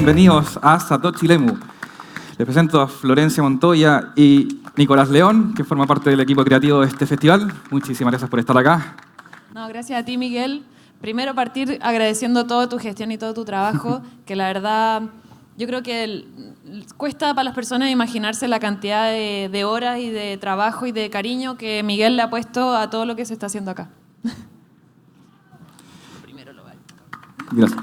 bienvenidos a Satoshi Lemu. Les presento a Florencia Montoya y Nicolás León, que forma parte del equipo creativo de este festival. Muchísimas gracias por estar acá. No, gracias a ti, Miguel. Primero partir agradeciendo toda tu gestión y todo tu trabajo, que la verdad yo creo que cuesta para las personas imaginarse la cantidad de horas y de trabajo y de cariño que Miguel le ha puesto a todo lo que se está haciendo acá. Primero lo vale. Gracias.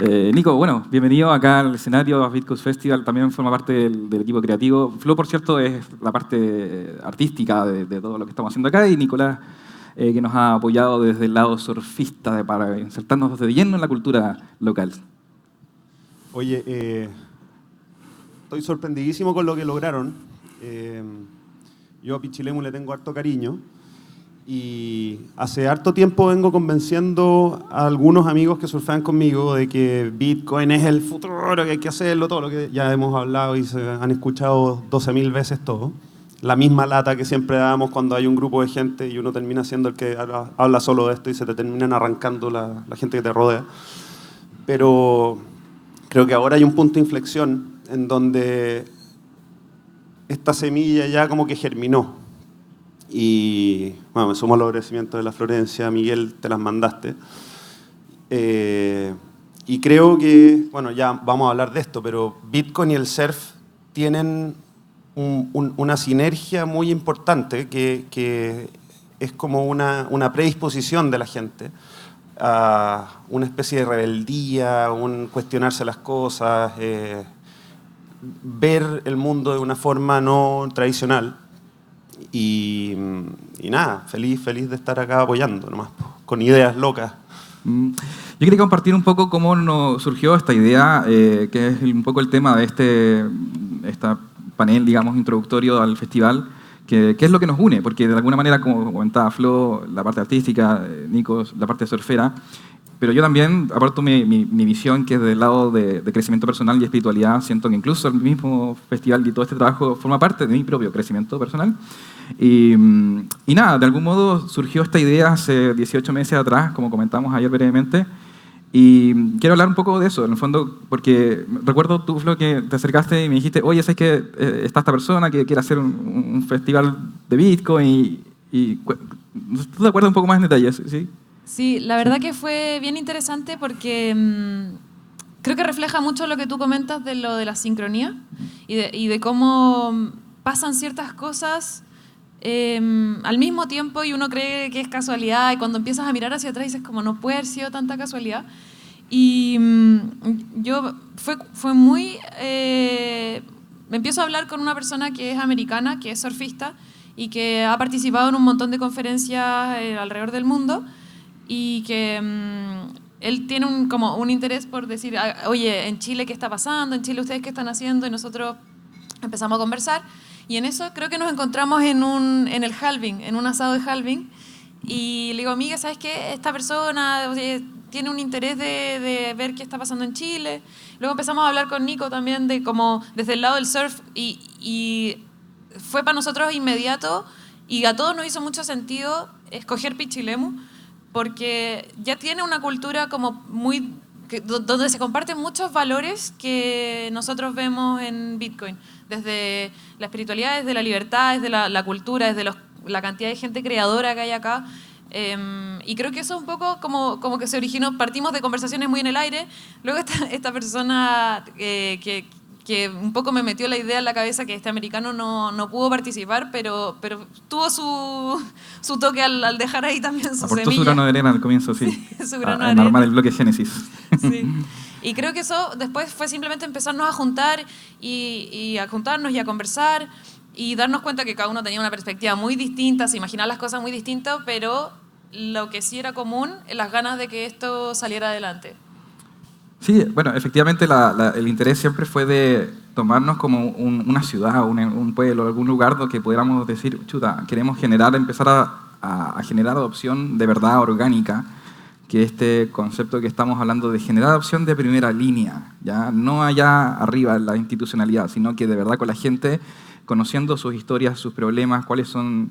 Nico, bueno, bienvenido acá al escenario a Bitcoin Festival, también forma parte del equipo creativo. Flo, por cierto, es la parte artística de todo lo que estamos haciendo acá, y Nicolás, que nos ha apoyado desde el lado surfista para insertarnos de lleno en la cultura local. Oye, estoy sorprendidísimo con lo que lograron. Yo a Pichilemu le tengo harto cariño. Y hace harto tiempo vengo convenciendo a algunos amigos que surfean conmigo de que Bitcoin es el futuro, que hay que hacerlo, todo lo que ya hemos hablado y se han escuchado 12.000 veces todo. La misma lata que siempre damos cuando hay un grupo de gente y uno termina siendo el que habla solo de esto y se te terminan arrancando la gente que te rodea. Pero creo que ahora hay un punto de inflexión en donde esta semilla ya como que germinó. Y bueno, me sumo al agradecimiento de la Florencia, Miguel, te las mandaste. Y creo que, bueno, ya vamos a hablar de esto, pero Bitcoin y el surf tienen una sinergia muy importante que es como una predisposición de la gente a una especie de rebeldía, un cuestionarse las cosas, ver el mundo de una forma no tradicional. Y nada, feliz de estar acá apoyando nomás, con ideas locas. Yo quería compartir un poco cómo nos surgió esta idea, que es un poco el tema de este panel, digamos, introductorio al festival, que es lo que nos une, porque de alguna manera, como comentaba Flo, la parte artística, Nico, la parte surfera, pero yo también aporto mi visión, que es del lado de crecimiento personal y espiritualidad. Siento que incluso el mismo festival y todo este trabajo forma parte de mi propio crecimiento personal. Y nada, de algún modo surgió esta idea hace 18 meses atrás, como comentamos ayer brevemente, y quiero hablar un poco de eso, en el fondo, porque recuerdo tú, Flo, que te acercaste y me dijiste, oye, ¿sabes que está esta persona que quiere hacer un festival de Bitcoin? ¿Tú te acuerdas un poco más en detalles? ¿Sí? Sí, la verdad que fue bien interesante porque creo que refleja mucho lo que tú comentas de lo de la sincronía y de cómo pasan ciertas cosas al mismo tiempo y uno cree que es casualidad, y cuando empiezas a mirar hacia atrás dices como no puede haber sido tanta casualidad. Y fue muy... me empiezo a hablar con una persona que es americana, que es surfista y que ha participado en un montón de conferencias alrededor del mundo, y que él tiene como un interés por decir, oye, en Chile, ¿qué está pasando? En Chile, ¿ustedes qué están haciendo? Y nosotros empezamos a conversar, y en eso creo que nos encontramos en el halving, en un asado de halving, y le digo, amiga, ¿sabes qué? Esta persona tiene un interés de ver qué está pasando en Chile. Luego empezamos a hablar con Nico también de como desde el lado del surf, y fue para nosotros inmediato, y a todos nos hizo mucho sentido escoger Pichilemu, porque ya tiene una cultura como muy... donde se comparten muchos valores que nosotros vemos en Bitcoin, desde la espiritualidad, desde la libertad, desde la cultura, desde la cantidad de gente creadora que hay acá. Y creo que eso es un poco como que se originó, partimos de conversaciones muy en el aire, luego esta persona que un poco me metió la idea en la cabeza, que este americano no pudo participar, pero tuvo su toque al dejar ahí también su aportó semilla. Su grano de arena al comienzo, sí. Su grano de en armar arena. el bloque Génesis. Sí. Y creo que eso después fue simplemente empezarnos a juntar y a juntarnos y a conversar y darnos cuenta que cada uno tenía una perspectiva muy distinta, se imaginaba las cosas muy distintas, pero lo que sí era común, las ganas de que esto saliera adelante. Sí, bueno, efectivamente el interés siempre fue de tomarnos como una ciudad, un pueblo, algún lugar donde pudiéramos decir, chuta, queremos empezar a generar adopción de verdad orgánica, que este concepto que estamos hablando de generar adopción de primera línea, ya no allá arriba en la institucionalidad, sino que de verdad con la gente, conociendo sus historias, sus problemas, cuáles son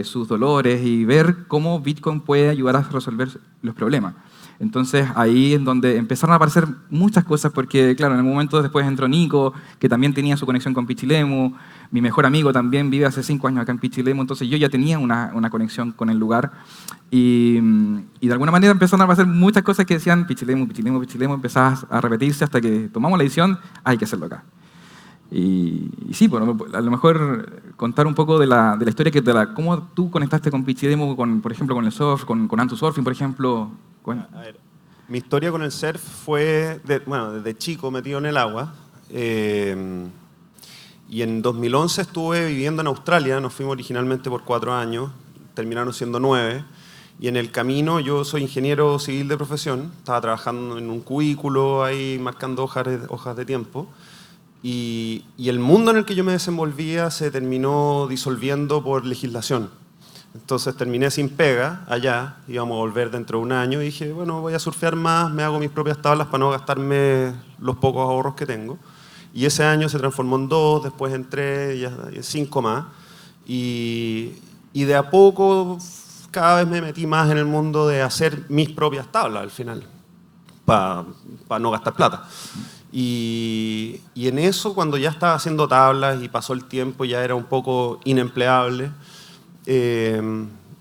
sus dolores, y ver cómo Bitcoin puede ayudar a resolver los problemas. Entonces ahí es donde empezaron a aparecer muchas cosas, porque claro, en el momento después entró Nico, que también tenía su conexión con Pichilemu, mi mejor amigo también vive hace 5 años acá en Pichilemu, entonces yo ya tenía una conexión con el lugar y de alguna manera empezaron a aparecer muchas cosas que decían Pichilemu, Pichilemu, Pichilemu, empezaba a repetirse hasta que tomamos la decisión, hay que hacerlo acá. Y sí, bueno, a lo mejor contar un poco de la historia, cómo tú conectaste con Pichilemu, por ejemplo, con el surf, con Antu Surfing, por ejemplo. A ver, mi historia con el surf fue, desde chico metido en el agua. Y en 2011 estuve viviendo en Australia, nos fuimos originalmente por 4 años, terminaron siendo 9. Y en el camino, yo soy ingeniero civil de profesión, estaba trabajando en un cubículo ahí marcando hojas de tiempo. Y el mundo en el que yo me desenvolvía se terminó disolviendo por legislación. Entonces terminé sin pega allá, íbamos a volver dentro de un año y dije, bueno, voy a surfear más, me hago mis propias tablas para no gastarme los pocos ahorros que tengo. Y ese año se transformó en 2, después en 3, y 5 más. Y de a poco cada vez me metí más en el mundo de hacer mis propias tablas al final, para no gastar plata. Y en eso, cuando ya estaba haciendo tablas y pasó el tiempo, ya era un poco inempleable,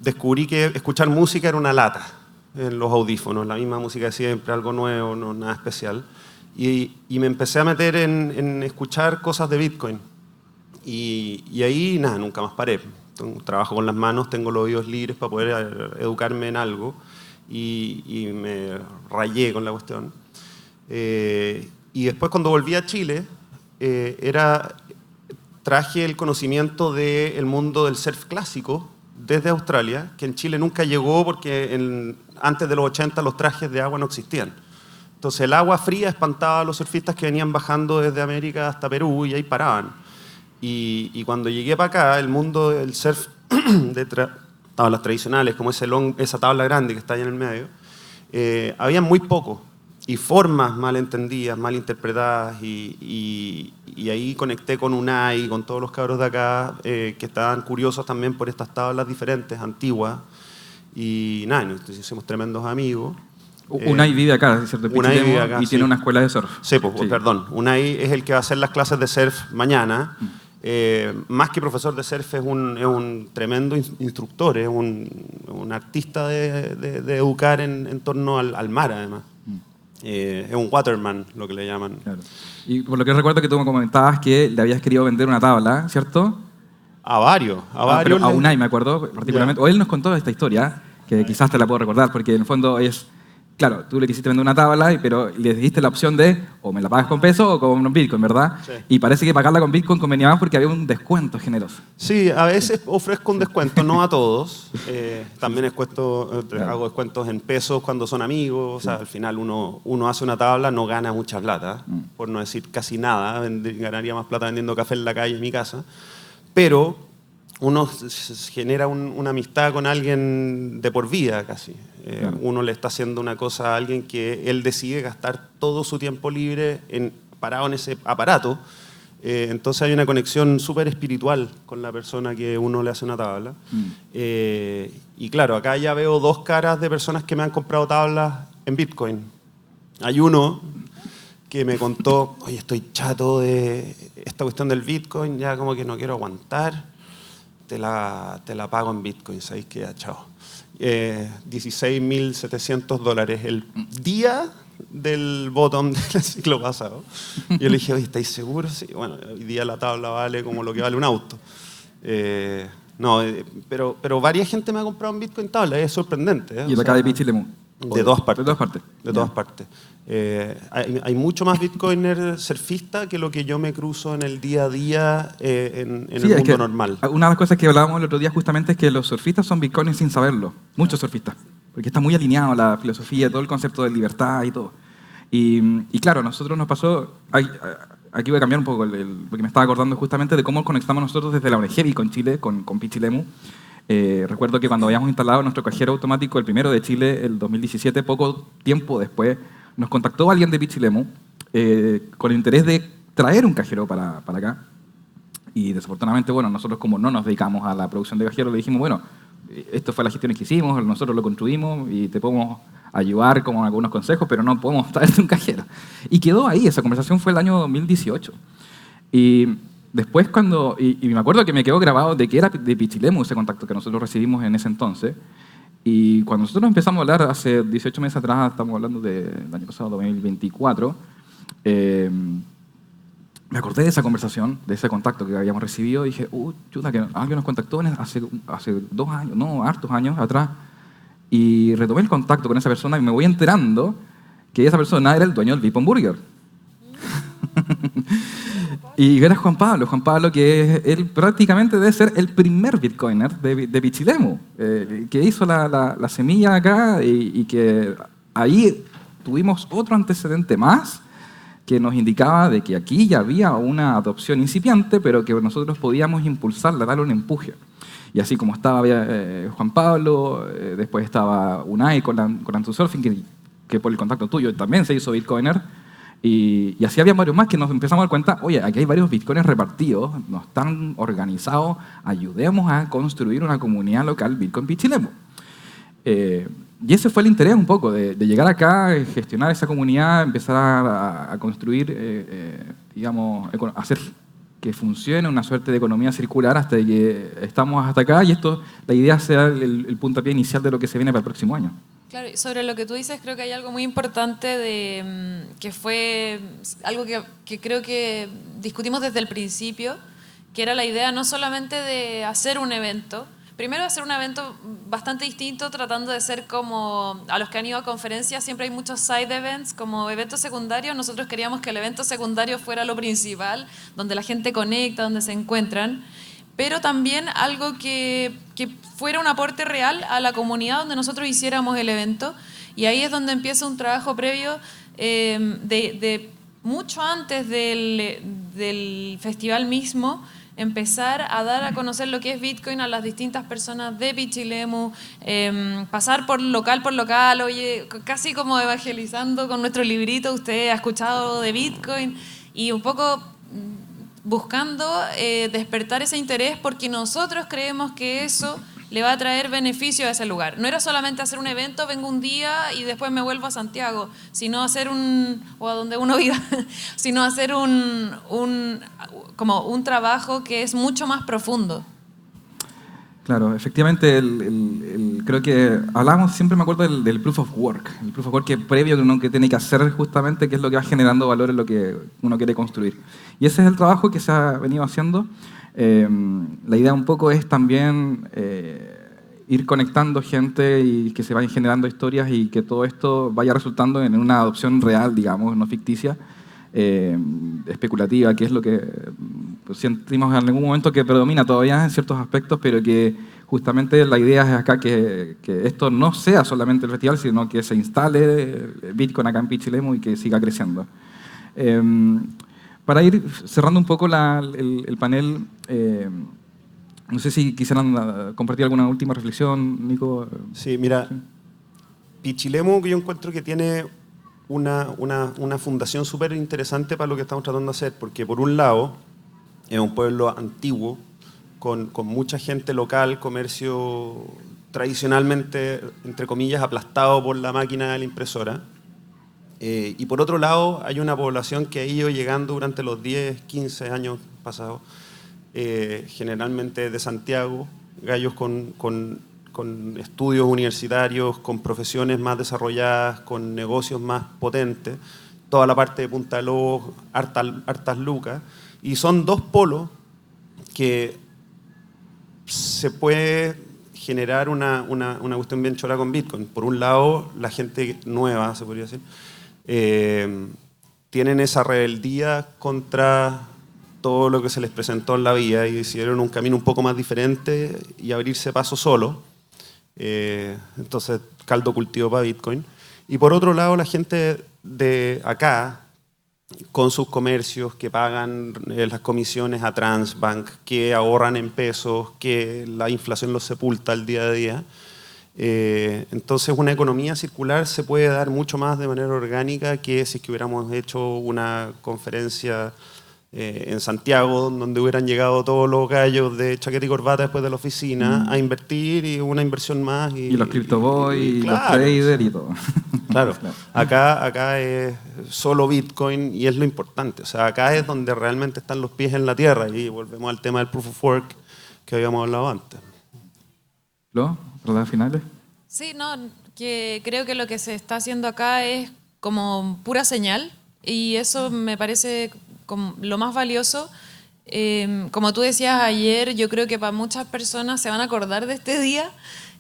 descubrí que escuchar música era una lata en los audífonos, la misma música de siempre, algo nuevo, no, nada especial. Y me empecé a meter en escuchar cosas de Bitcoin. Y ahí, nada, nunca más paré. Trabajo con las manos, tengo los oídos libres para poder educarme en algo. Y me rayé con la cuestión. Y después, cuando volví a Chile, traje el conocimiento del mundo del surf clásico desde Australia, que en Chile nunca llegó porque antes de los 80 los trajes de agua no existían. Entonces el agua fría espantaba a los surfistas que venían bajando desde América hasta Perú y ahí paraban. Y cuando llegué para acá, el mundo del surf de tablas tradicionales, como esa tabla grande que está ahí en el medio, había muy poco. Y formas mal entendidas, mal interpretadas, y ahí conecté con Unai, con todos los cabros de acá, que estaban curiosos también por estas tablas diferentes, antiguas, y nada, nos hicimos tremendos amigos. Unai vive acá, ¿cierto? Unai vive acá, y tiene una escuela de surf. Sí, pues, sí. Perdón. Unai es el que va a hacer las clases de surf mañana. Más que profesor de surf, es un tremendo instructor, es un artista de educar en torno al mar, además. Es un waterman, lo que le llaman. Claro. Y por lo que recuerdo que tú me comentabas que le habías querido vender una tabla, ¿cierto? A varios. A Unai, me acuerdo particularmente. Yeah. O él nos contó esta historia, que quizás te la puedo recordar, porque en el fondo es... Claro, tú le quisiste vender una tabla, pero le diste la opción de o me la pagas con peso o con Bitcoin, ¿verdad? Sí. Y parece que pagarla con Bitcoin convenía más porque había un descuento generoso. Sí, a veces ofrezco un descuento, no a todos. También hago descuentos en pesos cuando son amigos. O sea, al final uno hace una tabla, no gana mucha plata, por no decir casi nada. Ganaría más plata vendiendo café en la calle en mi casa. Pero uno genera una amistad con alguien de por vida casi. Claro. Uno le está haciendo una cosa a alguien que él decide gastar todo su tiempo libre parado en ese aparato. Entonces hay una conexión súper espiritual con la persona que uno le hace una tabla. Y claro, acá ya veo 2 caras de personas que me han comprado tablas en Bitcoin. Hay uno que me contó, oye, estoy chato de esta cuestión del Bitcoin, ya como que no quiero aguantar. Te la pago en Bitcoin, ¿sabéis qué? Chao. $16.700 el día del bottom del ciclo pasado. Yo le dije, oye, ¿estáis seguros? Sí, bueno, hoy día la tabla vale como lo que vale un auto. Pero varias gente me ha comprado en Bitcoin tabla, es sorprendente. ¿Y de acá de Pichilemu? De todas partes. De todas partes. De todas partes. Hay mucho más bitcoiner surfista que lo que yo me cruzo en el día a día en el mundo normal. Una de las cosas que hablábamos el otro día justamente es que los surfistas son bitcoiners sin saberlo. Muchos surfistas. Porque está muy alineado la filosofía, todo el concepto de libertad y todo. Y claro, a nosotros nos pasó... Aquí voy a cambiar un poco, porque me estaba acordando justamente de cómo conectamos nosotros desde la ONG con Chile, con Pichilemu. Recuerdo que cuando habíamos instalado nuestro cajero automático, el primero de Chile, el 2017, poco tiempo después, nos contactó alguien de Pichilemu con el interés de traer un cajero para acá. Y desafortunadamente, bueno, nosotros como no nos dedicamos a la producción de cajeros, le dijimos, bueno, esto fue la gestión que hicimos, nosotros lo construimos y te podemos ayudar con algunos consejos, pero no podemos traerte un cajero. Y quedó ahí, esa conversación fue el año 2018. Y después y me acuerdo que me quedó grabado de que era de Pichilemu ese contacto que nosotros recibimos en ese entonces. Y cuando nosotros empezamos a hablar hace 18 meses atrás, estamos hablando del año pasado, 2024, me acordé de esa conversación, de ese contacto que habíamos recibido y dije, chuta, que alguien nos contactó hace 2 años, no, hartos años atrás. Y retomé el contacto con esa persona y me voy enterando que esa persona era el dueño del Beepon Burger. Y era Juan Pablo que él prácticamente debe ser el primer bitcoiner de Pichilemu, que hizo la semilla acá y que ahí tuvimos otro antecedente más que nos indicaba de que aquí ya había una adopción incipiente, pero que nosotros podíamos impulsarla, darle un empuje. Y así como estaba Juan Pablo, después estaba Unai con Antusurfing, que por el contacto tuyo también se hizo bitcoiner. Y así había varios más que nos empezamos a dar cuenta, oye, aquí hay varios bitcoins repartidos, no están organizados, ayudemos a construir una comunidad local Bitcoin Pichilemu. Y ese fue el interés un poco, de llegar acá, gestionar esa comunidad, empezar a construir, digamos, hacer que funcione una suerte de economía circular hasta que estamos hasta acá y la idea sea el puntapié inicial de lo que se viene para el próximo año. Claro, y sobre lo que tú dices, creo que hay algo muy importante que fue algo que creo que discutimos desde el principio, que era la idea no solamente de hacer un evento, primero hacer un evento bastante distinto, tratando de ser como, a los que han ido a conferencias, siempre hay muchos side events, como eventos secundarios, nosotros queríamos que el evento secundario fuera lo principal, donde la gente conecta, donde se encuentran, pero también algo que fuera un aporte real a la comunidad donde nosotros hiciéramos el evento. Y ahí es donde empieza un trabajo previo de mucho antes del festival mismo, empezar a dar a conocer lo que es Bitcoin a las distintas personas de Pichilemu, pasar por local, oye, casi como evangelizando con nuestro librito, usted ha escuchado de Bitcoin, y un poco buscando despertar ese interés porque nosotros creemos que eso le va a traer beneficio a ese lugar. No era solamente hacer un evento, vengo un día y después me vuelvo a Santiago, sino hacer o a donde uno viva, sino hacer como un trabajo que es mucho más profundo. Claro, efectivamente, creo que hablamos, siempre me acuerdo del proof of work. El proof of work que es previo que uno que tiene que hacer justamente, que es lo que va generando valor en lo que uno quiere construir. Y ese es el trabajo que se ha venido haciendo. La idea un poco es también ir conectando gente y que se vayan generando historias y que todo esto vaya resultando en una adopción real, digamos, no ficticia, especulativa, que es lo que sentimos en algún momento que predomina todavía en ciertos aspectos, pero que justamente la idea es acá que esto no sea solamente el festival, sino que se instale Bitcoin acá en Pichilemu y que siga creciendo. Para ir cerrando un poco el panel, no sé si quisieran compartir alguna última reflexión, Nico. Sí, mira, sí. Pichilemu, que yo encuentro que tiene una fundación súper interesante para lo que estamos tratando de hacer, porque por un lado es un pueblo antiguo, con mucha gente local, comercio tradicionalmente, entre comillas, aplastado por la máquina de la impresora. Y por otro lado, hay una población que ha ido llegando durante los 10, 15 años pasados, generalmente de Santiago, gallos con estudios universitarios, con profesiones más desarrolladas, con negocios más potentes, toda la parte de Punta de Lobos, hartas lucas, y son dos polos que se puede generar una cuestión bien chora con Bitcoin. Por un lado, la gente nueva, se podría decir, tienen esa rebeldía contra todo lo que se les presentó en la vida y decidieron un camino un poco más diferente y abrirse paso solo. Entonces, caldo cultivo para Bitcoin. Y por otro lado, la gente de acá, con sus comercios que pagan las comisiones a Transbank, que ahorran en pesos, que la inflación los sepulta el día a día. Entonces, una economía circular se puede dar mucho más de manera orgánica que si es que hubiéramos hecho una conferencia en Santiago, donde hubieran llegado todos los gallos de chaqueta y corbata después de la oficina a invertir y una inversión más. Y los Crypto Boys, y los claro, traders y todo. Claro, acá es solo Bitcoin y es lo importante. O sea, acá es donde realmente están los pies en la tierra y volvemos al tema del Proof of Work que habíamos hablado antes. ¿Lo? ¿Verdad finales? Sí, no, que creo que lo que se está haciendo acá es como pura señal y eso me parece como lo más valioso. Como tú decías ayer, yo creo que para muchas personas se van a acordar de este día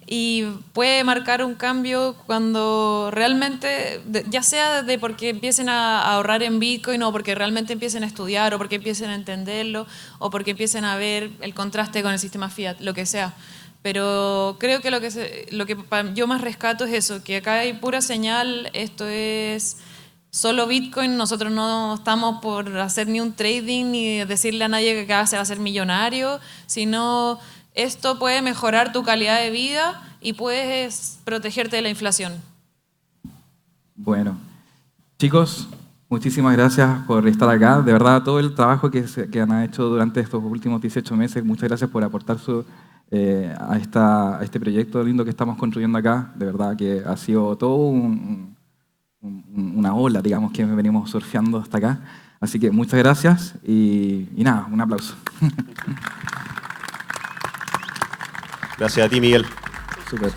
y puede marcar un cambio cuando realmente, ya sea de porque empiecen a ahorrar en Bitcoin o porque realmente empiecen a estudiar o porque empiecen a entenderlo o porque empiecen a ver el contraste con el sistema fiat, lo que sea. Pero creo que lo que yo más rescato es eso, que acá hay pura señal, esto es solo Bitcoin, nosotros no estamos por hacer ni un trading ni decirle a nadie que acá se va a hacer millonario, sino esto puede mejorar tu calidad de vida y puedes protegerte de la inflación. Bueno, chicos, muchísimas gracias por estar acá. De verdad, todo el trabajo que han hecho durante estos últimos 18 meses, muchas gracias por aportar a este proyecto lindo que estamos construyendo acá. De verdad que ha sido todo una ola, digamos, que venimos surfeando hasta acá. Así que muchas gracias y nada, un aplauso. Gracias a ti, Miguel. Súper.